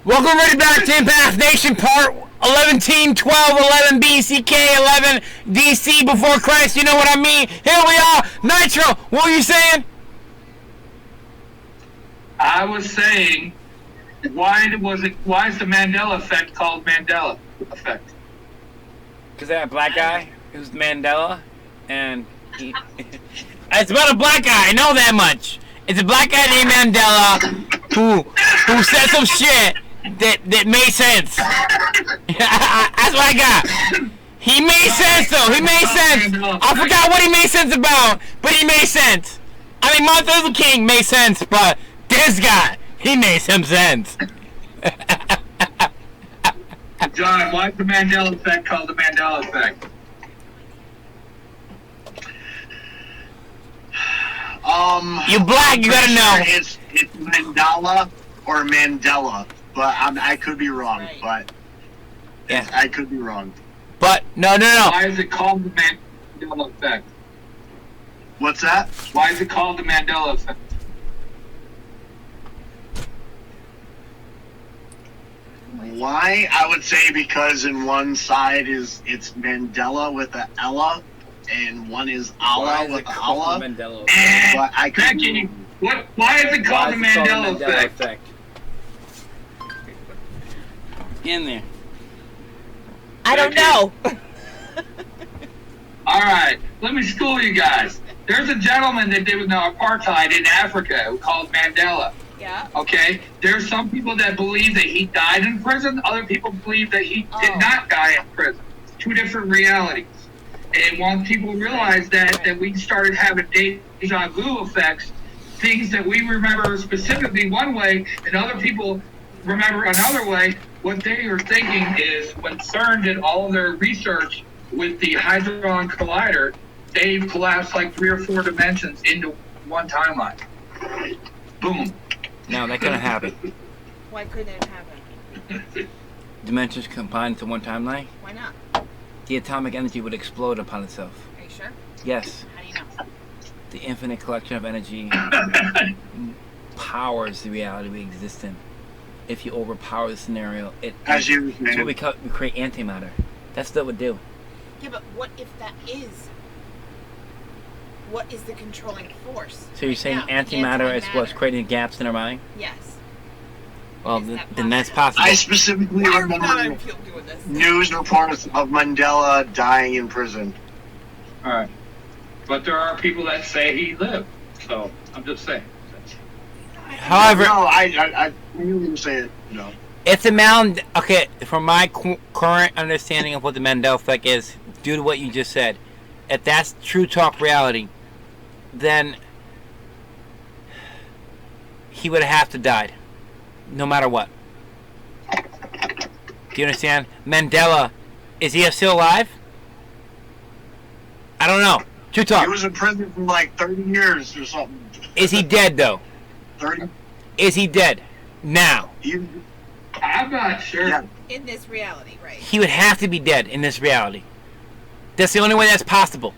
Welcome right back to Impact Nation Part 11, 12, 11, BCK, 11, DC before Christ, you know what I mean? Here we are, Nitro, what were you saying? I was saying, why is the Mandela effect called Mandela effect? Because that black guy who's Mandela, and he... It's about a black guy, I know that much. It's a black guy named Mandela who said some shit that made sense. That's what I got. He made sense though. He made sense. I forgot what he made sense about, but he made sense. I mean, Martin Luther King made sense, but this guy, he made some sense. John, why is the Mandela effect called the Mandela effect? You black, you gotta know. It's Mandela or Mandela, but I could be wrong. Right. But yeah, I could be wrong. But no. Why is it called the Mandela effect? What's that? Why is it called the Mandela effect? Why? I would say because in one side it's Mandela with a Ella, and one is Allah with a Allah. But I could Becky, why is it called the Mandela effect? In there. I don't know. All right, let me school you guys. There's a gentleman that did apartheid in Africa called Mandela. Yeah. Okay, there's some people that believe that he died in prison. Other people believe that he did not die in prison. Two different realities. And once people realize that we started having deja vu effects, things that we remember specifically one way and other people remember another way, what they are thinking is when CERN did all of their research with the Hadron Collider, they've collapsed like 3 or 4 dimensions into one timeline. Boom. No, that couldn't happen. Why couldn't it happen? Dimensions combined to one timeline? Why not? The atomic energy would explode upon itself. Are you sure? Yes. How do you know? The infinite collection of energy powers the reality we exist in. If you overpower the scenario, As you it's what we create antimatter. That's what it would do. Yeah, but what if that is? What is the controlling force? So you're saying Now, antimatter is what's creating gaps in our mind? Yes. Well, Is that then that's possible. I specifically Why are we not remember doing this? news reports of Mandela dying in prison. All right. But there are people that say he lived. So I'm just saying. However, No, I knew you were saying no. it's a mound. Okay, from my current understanding of what the Mandela effect is, due to what you just said, if that's true talk reality, then he would have to died, no matter what. Do you understand? Mandela, is he still alive? I don't know. True talk. He was in prison for like 30 years or something. Is he dead though? 30? Is he dead now? I'm not sure. Yeah. In this reality, right? He would have to be dead in this reality. That's the only way that's possible.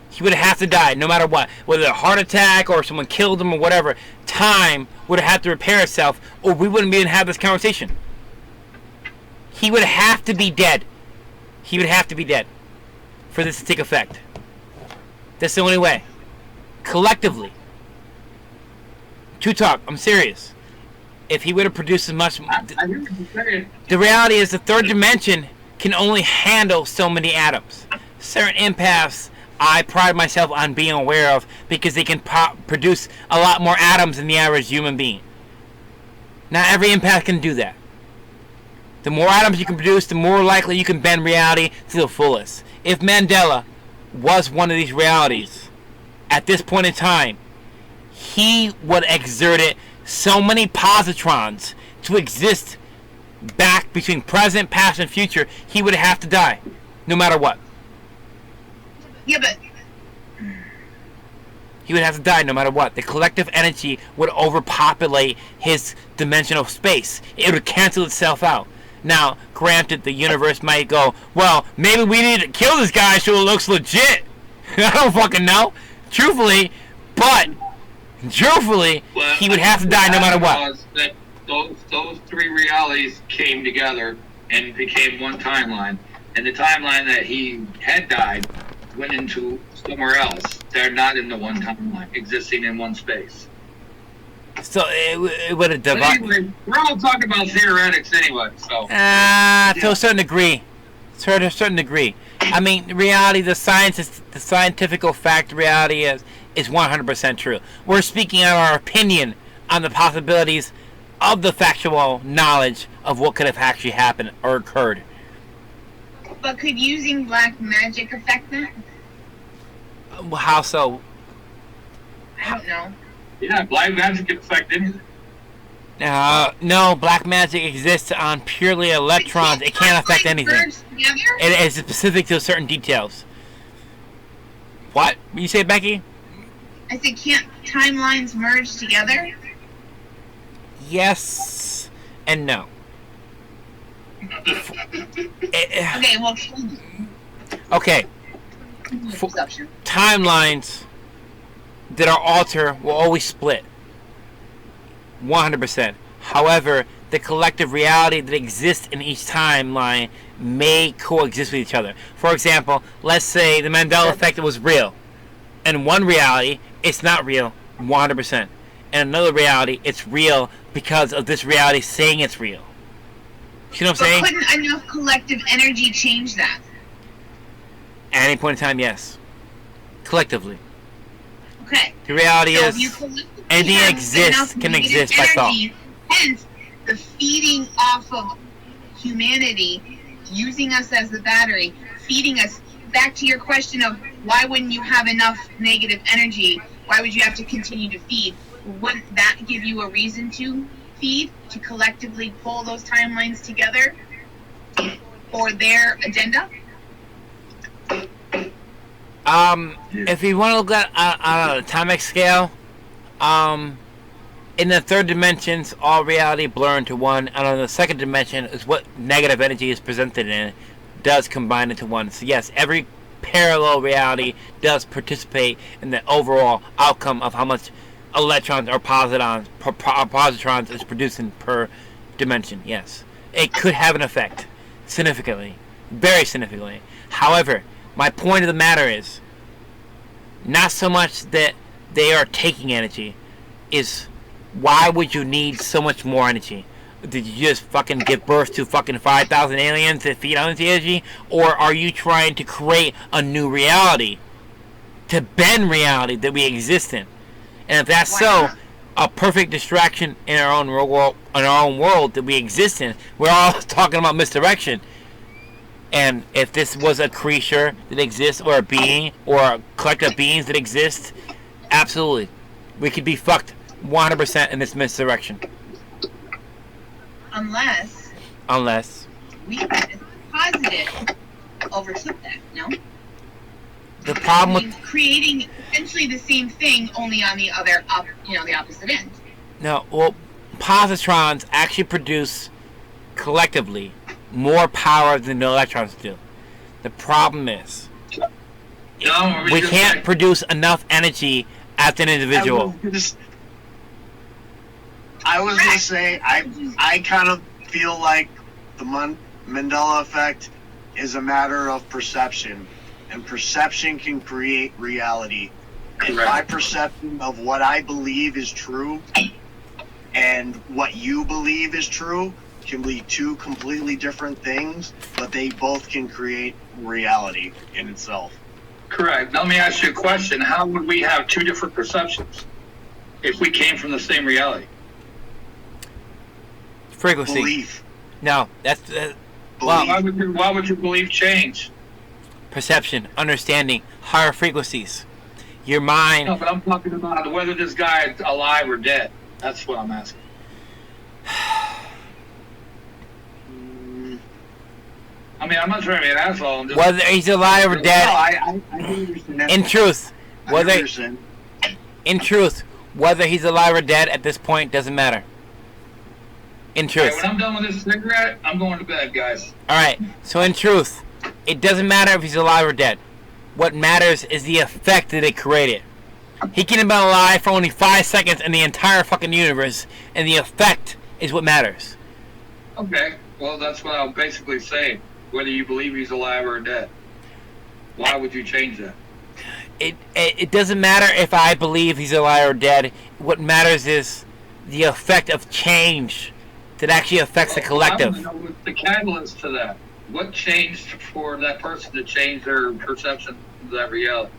He would have to die no matter what. Whether a heart attack or someone killed him or whatever. Time would have to repair itself or we wouldn't be able to have this conversation. He would have to be dead. He would have to be dead for this to take effect. That's the only way. Collectively. True talk, I'm serious. If he would have produced as much... I hear what you're saying. The reality is the third dimension can only handle so many atoms. Certain empaths I pride myself on being aware of because they can produce a lot more atoms than the average human being. Not every empath can do that. The more atoms you can produce, the more likely you can bend reality to the fullest. If Mandela was one of these realities, at this point in time, he would exert it so many positrons to exist back between present, past, and future, he would have to die, no matter what. Yeah, but He would have to die no matter what. The collective energy would overpopulate his dimensional space. It would cancel itself out. Now, granted, the universe might go, well, maybe we need to kill this guy so it looks legit. I don't fucking know. Truthfully, he would have to die no matter what. those three realities came together and became one timeline. And the timeline that he had died went into somewhere else. They're not in the one timeline, existing in one space. So it would have But divided. anyway, we're all talking about theoretics anyway, so. To a certain degree. To a certain degree. I mean, reality, the scientific fact reality is 100% true. We're speaking out our opinion on the possibilities of the factual knowledge of what could have actually happened or occurred. But could using black magic affect that? How so? I don't know. Yeah, black magic can affect anything. No, black magic exists on purely electrons. It can't affect anything. It is specific to certain details. What? You say, Becky? I said, can't timelines merge together? Yes and no. Okay, well, Okay. perception. Timelines that are altered will always split. 100%. However, the collective reality that exists in each timeline may coexist with each other. For example, let's say the Mandela effect was real. In one reality, it's not real 100%. In another reality, it's real because of this reality saying it's real. You know what I'm saying? But couldn't enough collective energy change that? At any point in time, yes. Collectively. Okay. The reality So is, if you collectively anything have exists enough can negative exist by thought. energy, hence, the feeding off of humanity, using us as the battery, feeding us. Back to your question of why wouldn't you have enough negative energy? Why would you have to continue to feed? Wouldn't that give you a reason to feed, to collectively pull those timelines together for their agenda? If you want to look at on an atomic scale, in the third dimensions, all reality blur into one, and on the second dimension is what negative energy is presented in, does combine into one. So yes, every parallel reality does participate in the overall outcome of how much electrons or positrons is producing per dimension. Yes, it could have an effect, significantly, very significantly. However, my point of the matter is not so much that they are taking energy, is why would you need so much more energy? Did you just fucking give birth to fucking 5,000 aliens that feed on the energy? Or are you trying to create a new reality? To bend reality that we exist in? And if that's so, a perfect distraction in our own world that we exist in. We're all talking about misdirection. And if this was a creature that exists, or a being, or a collective beings that exist, absolutely. We could be fucked 100% in this misdirection. Unless we positive overtook that, no? The problem with creating essentially the same thing, only on the other, the opposite end. No, well, positrons actually produce collectively more power than the electrons do. The problem is we can't produce enough energy as an individual. I was gonna say I kind of feel like the Mandela effect is a matter of perception, and perception can create reality. And my perception of what I believe is true and what you believe is true can be two completely different things, but they both can create reality in itself. Correct. Now, let me ask you a question. How would we have two different perceptions if we came from the same reality? Frequency. Belief. No, that's well. Why would your belief change? Perception, understanding, higher frequencies. Your mind. No, but I'm talking about whether this guy is alive or dead. That's what I'm asking. I mean, I'm not trying to be an asshole. Whether he's alive or dead. No, I understand. In truth, whether he's alive or dead at this point doesn't matter. In truth. Right, when I'm done with this cigarette, I'm going to bed, guys. Alright, so in truth, it doesn't matter if he's alive or dead. What matters is the effect that it created. He can have been alive for only 5 seconds in the entire fucking universe, and the effect is what matters. Okay, well, that's what I'm basically saying. Whether you believe he's alive or dead. Why would you change that? It doesn't matter if I believe he's alive or dead. What matters is the effect of change that actually affects the collective. I want to know what's the catalyst to that. What changed for that person to change their perception of that reality?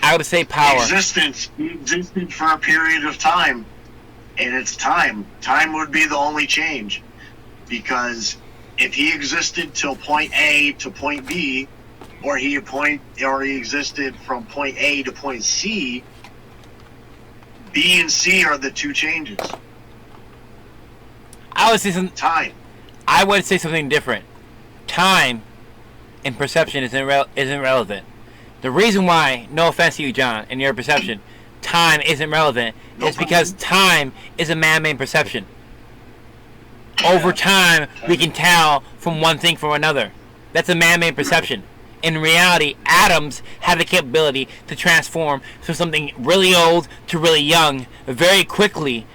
I would say power. Existence. He existed for a period of time, and it's time. Time would be the only change, because if he existed till point A to point B, or he existed from point A to point C, B and C are the two changes. I would say Time. I would say something different. Time and perception isn't relevant. The reason why, no offense to you, John, and your perception, time isn't relevant is because time is a man-made perception. Over time, we can tell from one thing from another. That's a man-made perception. In reality, atoms have the capability to transform from something really old to really young very quickly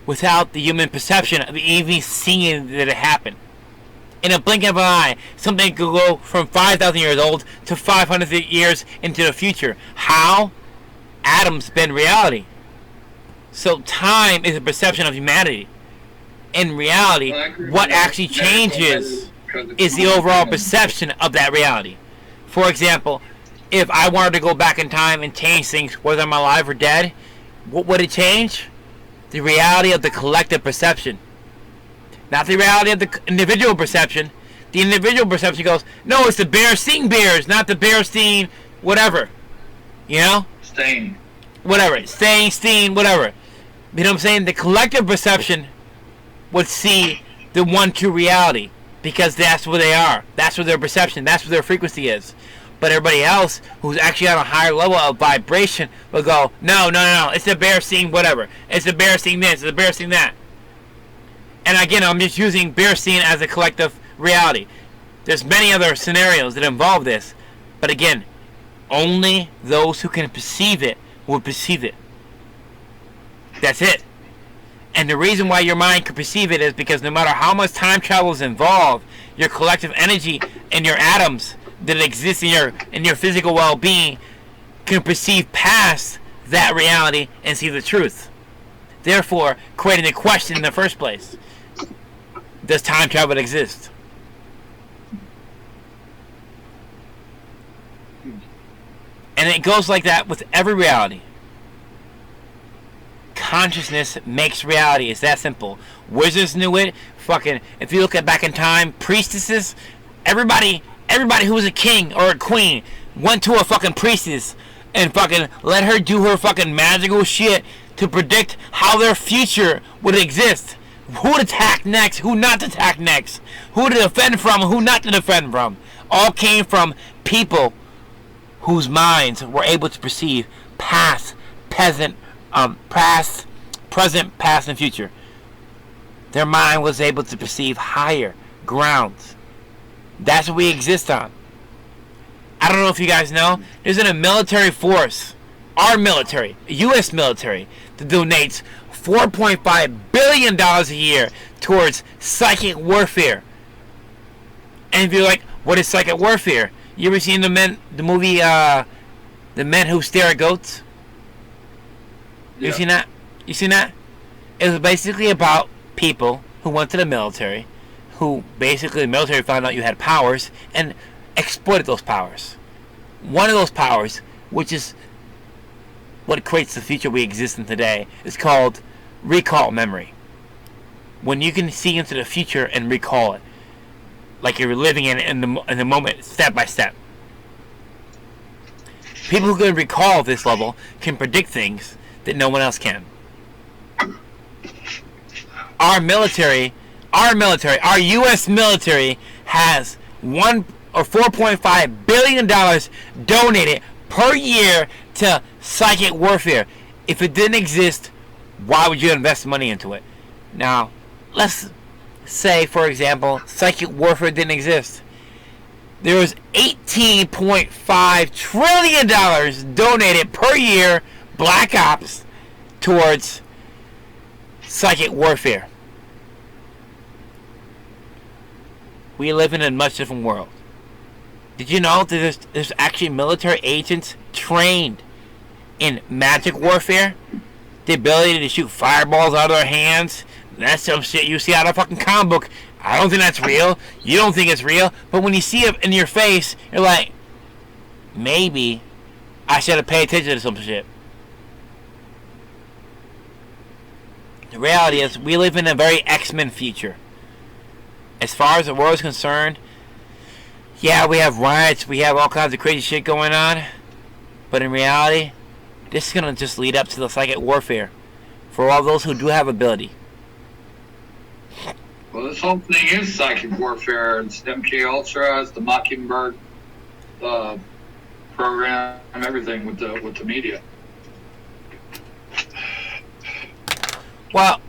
without the human perception of even seeing that it happen. In a blink of an eye, something could go from 5,000 years old to 500 years into the future. How? Atoms bend reality. So time is a perception of humanity. In reality, what actually changes is the overall perception of that reality. For example, if I wanted to go back in time and change things, whether I'm alive or dead, what would it change? The reality of the collective perception. Not the reality of the individual perception. The individual perception goes, no, it's the bear seeing bears, not the bear seeing whatever. You know? Stain. Whatever. Stain, whatever. You know what I'm saying? The collective perception would see the one true reality, because that's where they are. That's where their perception, that's where their frequency is. But everybody else who's actually on a higher level of vibration will go, no, it's the bear seeing whatever. It's the bear seeing this, it's the bear seeing that. And again, I'm just using bear seeing as a collective reality. There's many other scenarios that involve this. But again, only those who can perceive it will perceive it. That's it. And the reason why your mind can perceive it is because no matter how much time travel is involved, your collective energy and your atoms that exist in your physical well-being can perceive past that reality and see the truth. Therefore, creating the question in the first place. Does time travel exist? And it goes like that with every reality. Consciousness makes reality. It's that simple. Wizards knew it. Fucking, if you look at back in time, priestesses, everybody who was a king or a queen went to a fucking priestess and fucking let her do her fucking magical shit to predict how their future would exist. Who to attack next, who not to attack next, who to defend from, who not to defend from. All came from people whose minds were able to perceive past, present, past, and future. Their mind was able to perceive higher grounds. That's what we exist on. I don't know if you guys know, there's a military force, our military, U.S. military, that donates $4.5 billion a year towards psychic warfare. And if you're like, what is psychic warfare? You ever seen the movie The Men Who Stare at Goats? You seen that? You seen that? It was basically about people who went to the military, who basically the military found out you had powers and exploited those powers. One of those powers, which is what creates the future we exist in today, is called recall memory. When you can see into the future and recall it, like you're living in the moment, step by step. People who can recall this level can predict things that no one else can. Our military, our U.S. military has $4.5 billion donated per year to psychic warfare. If it didn't exist, why would you invest money into it? Now, let's say, for example, psychic warfare didn't exist. There was $18.5 trillion donated per year, Black Ops, towards psychic warfare. We live in a much different world. Did you know that there's actually military agents trained in magic warfare? The ability to shoot fireballs out of their hands. That's some shit you see out of a fucking comic book. I don't think that's real. You don't think it's real. But when you see it in your face, you're like, maybe I should have paid attention to some shit. The reality is, we live in a very X-Men future. As far as the world is concerned, yeah, we have riots, we have all kinds of crazy shit going on. But in reality, this is going to just lead up to the psychic warfare for all those who do have ability. Well, this whole thing is psychic warfare. It's MK Ultra, it's the Mockingbird program, and everything with the media. Well,